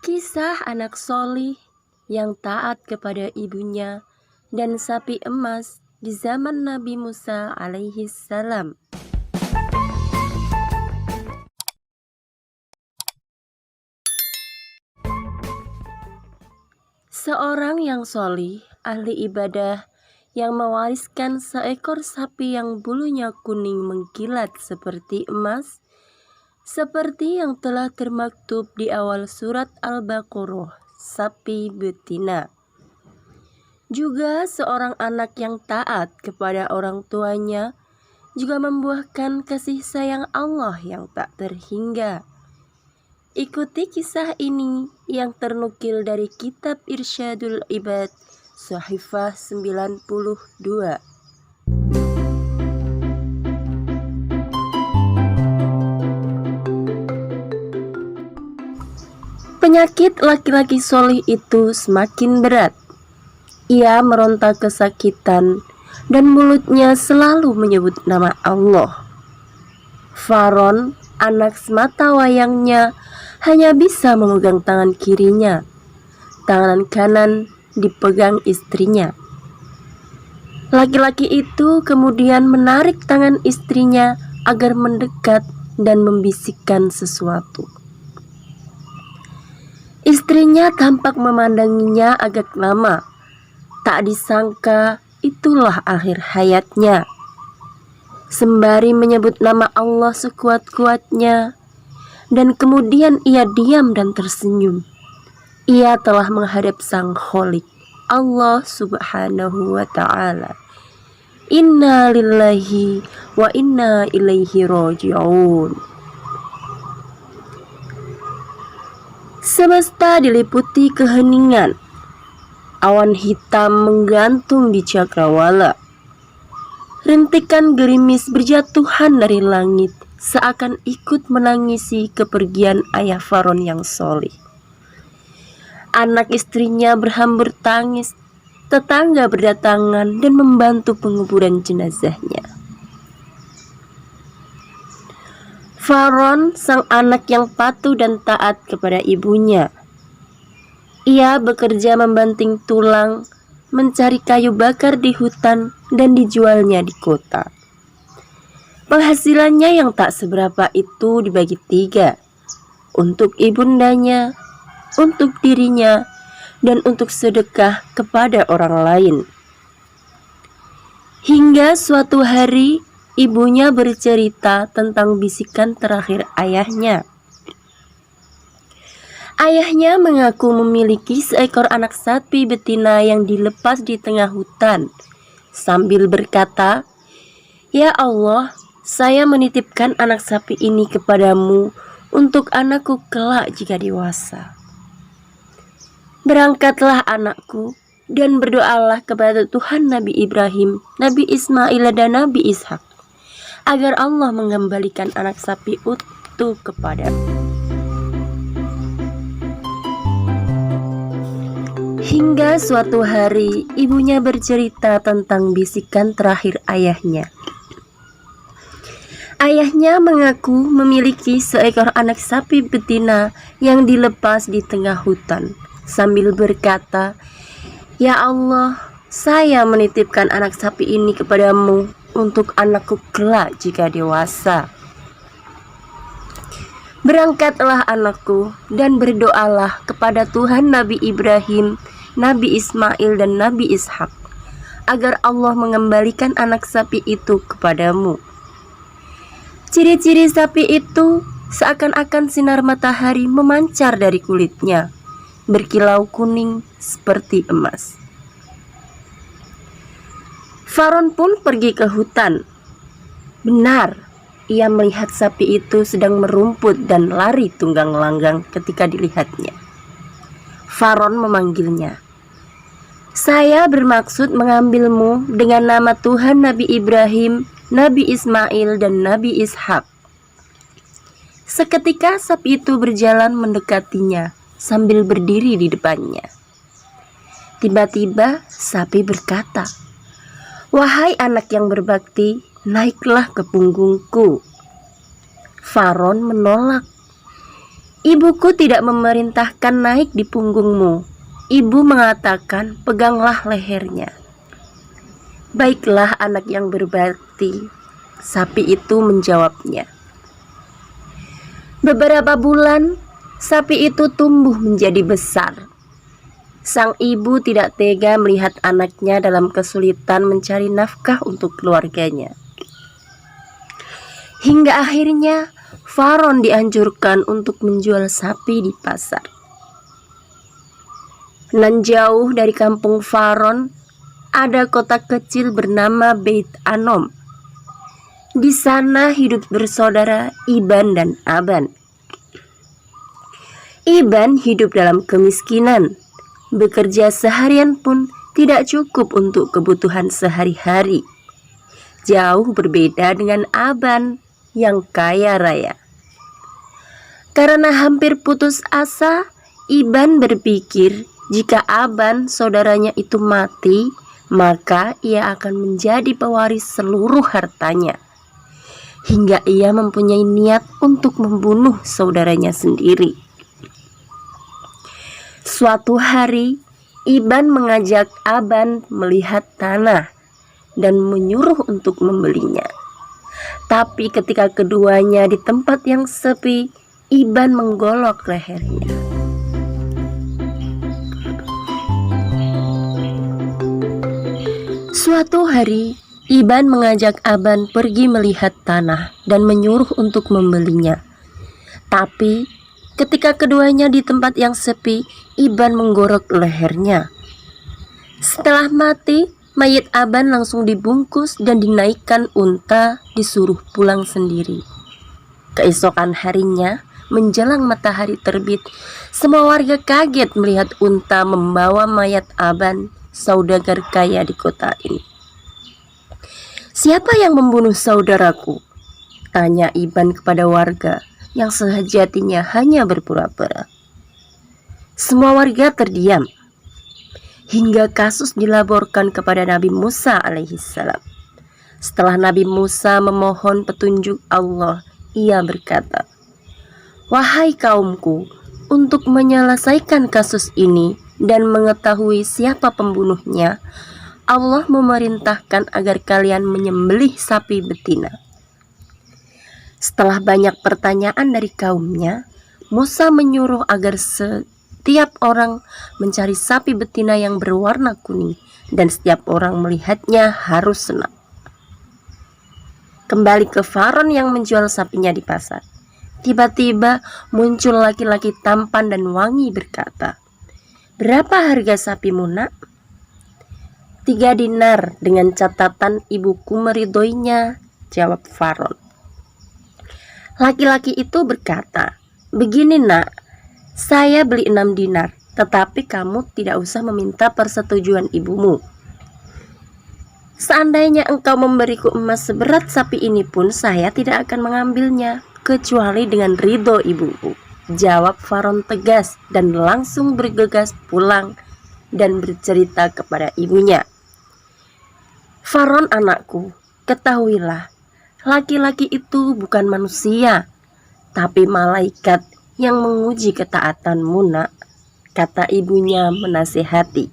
Kisah anak solih yang taat kepada ibunya dan sapi emas di zaman Nabi Musa alaihi salam. Seorang yang solih, ahli ibadah, yang mewariskan seekor sapi yang bulunya kuning mengkilat seperti emas, seperti yang telah termaktub di awal surat Al-Baqarah, sapi betina. Juga seorang anak yang taat kepada orang tuanya juga membuahkan kasih sayang Allah yang tak terhingga. Ikuti kisah ini yang ternukil dari kitab Irsyadul Ibad, Shahifah 92. Penyakit laki-laki solih itu semakin berat. Ia meronta kesakitan dan mulutnya selalu menyebut nama Allah. Faron, anak sematawayangnya, hanya bisa memegang tangan kirinya. Tangan kanan dipegang istrinya. Laki-laki itu kemudian menarik tangan istrinya agar mendekat dan membisikkan sesuatu. Istrinya tampak memandanginya agak lama. Tak disangka itulah akhir hayatnya. Sembari menyebut nama Allah sekuat-kuatnya, dan kemudian ia diam dan tersenyum. Ia telah menghadap Sang Kholik, Allah Subhanahu wa Ta'ala. Inna lillahi wa inna ilaihi raji'un. Semesta diliputi keheningan. Awan hitam menggantung di cakrawala. Rintikan gerimis berjatuhan dari langit, seakan ikut menangisi kepergian ayah Faron yang solih. Anak istrinya berhambur tangis, tetangga berdatangan dan membantu penguburan jenazahnya. Faron, sang anak yang patuh dan taat kepada ibunya. Ia bekerja membanting tulang, mencari kayu bakar di hutan dan dijualnya di kota. Penghasilannya yang tak seberapa itu dibagi 3, untuk ibundanya, untuk dirinya, dan untuk sedekah kepada orang lain. Hingga suatu hari, ibunya bercerita tentang bisikan terakhir ayahnya. Ayahnya mengaku memiliki seekor anak sapi betina yang dilepas di tengah hutan, sambil berkata, "Ya Allah, saya menitipkan anak sapi ini kepadamu untuk anakku kelak jika dewasa. Berangkatlah anakku dan berdoalah kepada Tuhan Nabi Ibrahim, Nabi Ismail dan Nabi Ishak, agar Allah mengembalikan anak sapi itu kepadamu." Hingga suatu hari, ibunya bercerita tentang bisikan terakhir ayahnya. Ayahnya mengaku memiliki seekor anak sapi betina yang dilepas di tengah hutan, sambil berkata, "Ya Allah, saya menitipkan anak sapi ini kepadamu untuk anakku kelak jika dewasa. Berangkatlah anakku dan berdoalah kepada Tuhan Nabi Ibrahim, Nabi Ismail dan Nabi Ishak, agar Allah mengembalikan anak sapi itu kepadamu." Ciri-ciri sapi itu seakan-akan sinar matahari memancar dari kulitnya, berkilau kuning seperti emas. Faron pun pergi ke hutan. Benar, ia melihat sapi itu sedang merumput dan lari tunggang langgang ketika dilihatnya. Faron memanggilnya. "Saya bermaksud mengambilmu dengan nama Tuhan Nabi Ibrahim, Nabi Ismail dan Nabi Ishak." Seketika sapi itu berjalan mendekatinya sambil berdiri di depannya. Tiba-tiba sapi berkata, "Wahai anak yang berbakti, naiklah ke punggungku." Faron menolak. Ibuku tidak memerintahkan naik di punggungmu. Ibu mengatakan, peganglah lehernya. Baiklah anak yang berbakti, sapi itu menjawabnya. Beberapa bulan, sapi itu tumbuh menjadi besar. Sang ibu tidak tega melihat anaknya dalam kesulitan mencari nafkah untuk keluarganya. Hingga akhirnya Faron dianjurkan untuk menjual sapi di pasar. Nan jauh dari kampung Faron ada kota kecil bernama Beit Anom. Di sana hidup bersaudara Iban dan Aban. Iban hidup dalam kemiskinan. Bekerja seharian pun tidak cukup untuk kebutuhan sehari-hari. Jauh berbeda dengan Aban yang kaya raya. Karena hampir putus asa, Iban berpikir jika Aban saudaranya itu mati, maka ia akan menjadi pewaris seluruh hartanya. Hingga ia mempunyai niat untuk membunuh saudaranya sendiri. Suatu hari, Iban mengajak Aban melihat tanah dan menyuruh untuk membelinya. Tapi ketika keduanya di tempat yang sepi, Iban menggolok lehernya. Suatu hari, Iban mengajak Aban pergi melihat tanah dan menyuruh untuk membelinya. Tapi ketika keduanya di tempat yang sepi, Iban menggorok lehernya. Setelah mati, mayat Aban langsung dibungkus dan dinaikkan unta, disuruh pulang sendiri. Keesokan harinya, menjelang matahari terbit, semua warga kaget melihat unta membawa mayat Aban, saudagar kaya di kota ini. Siapa yang membunuh saudaraku? Tanya Iban kepada warga yang sejatinya hanya berpura-pura. Semua warga terdiam hingga kasus dilaporkan kepada Nabi Musa alaihissalam. Setelah Nabi Musa memohon petunjuk Allah, ia berkata, "Wahai kaumku, untuk menyelesaikan kasus ini dan mengetahui siapa pembunuhnya, Allah memerintahkan agar kalian menyembelih sapi betina." Setelah banyak pertanyaan dari kaumnya, Musa menyuruh agar setiap orang mencari sapi betina yang berwarna kuning dan setiap orang melihatnya harus senang. Kembali ke Faron yang menjual sapinya di pasar. Tiba-tiba muncul laki-laki tampan dan wangi berkata, "Berapa harga sapimu, nak?" 3 dinar dengan catatan ibuku meridhoinya, jawab Faron. Laki-laki itu berkata, "Begini nak, saya beli 6 dinar, tetapi kamu tidak usah meminta persetujuan ibumu. Seandainya engkau memberiku emas seberat sapi ini pun, saya tidak akan mengambilnya, kecuali dengan ridho ibuku," jawab Faron tegas dan langsung bergegas pulang dan bercerita kepada ibunya. "Faron anakku, ketahuilah, laki-laki itu bukan manusia, tapi malaikat yang menguji ketaatanmu, nak," kata ibunya menasihati.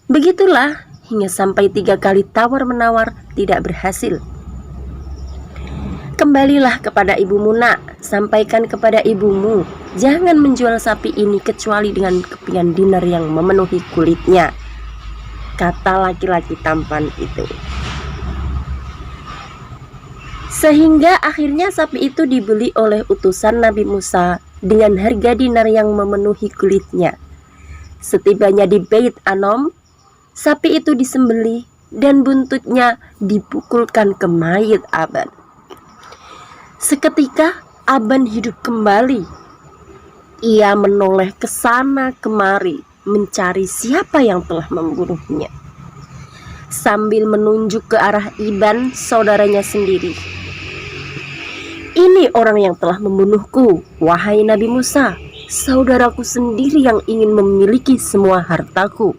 Begitulah hingga sampai 3 kali tawar-menawar tidak berhasil. "Kembalilah kepada ibumu, nak, sampaikan kepada ibumu, jangan menjual sapi ini kecuali dengan kepingan dinar yang memenuhi kulitnya," kata laki-laki tampan itu. Sehingga akhirnya sapi itu dibeli oleh utusan Nabi Musa dengan harga dinar yang memenuhi kulitnya. Setibanya di Beit Anom, sapi itu disembelih dan buntutnya dipukulkan ke mayat Aban. Seketika Aban hidup kembali. Ia menoleh ke sana kemari mencari siapa yang telah membunuhnya, sambil menunjuk ke arah Iban, saudaranya sendiri. "Ini orang yang telah membunuhku, wahai Nabi Musa, saudaraku sendiri yang ingin memiliki semua hartaku."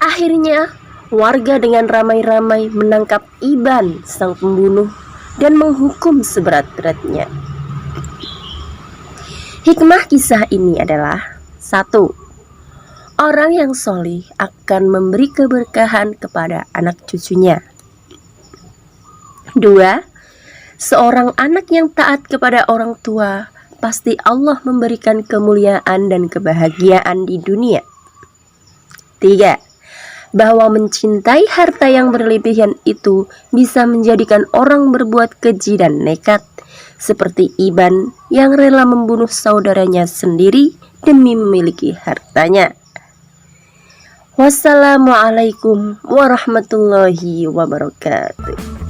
Akhirnya warga dengan ramai-ramai menangkap Iban sang pembunuh dan menghukum seberat-beratnya. Hikmah kisah ini adalah: 1. Orang yang solih akan memberi keberkahan kepada anak cucunya. 2. Seorang anak yang taat kepada orang tua, pasti Allah memberikan kemuliaan dan kebahagiaan di dunia. 3. Bahwa mencintai harta yang berlebihan itu bisa menjadikan orang berbuat keji dan nekat, seperti Iban yang rela membunuh saudaranya sendiri demi memiliki hartanya. Wassalamualaikum warahmatullahi wabarakatuh.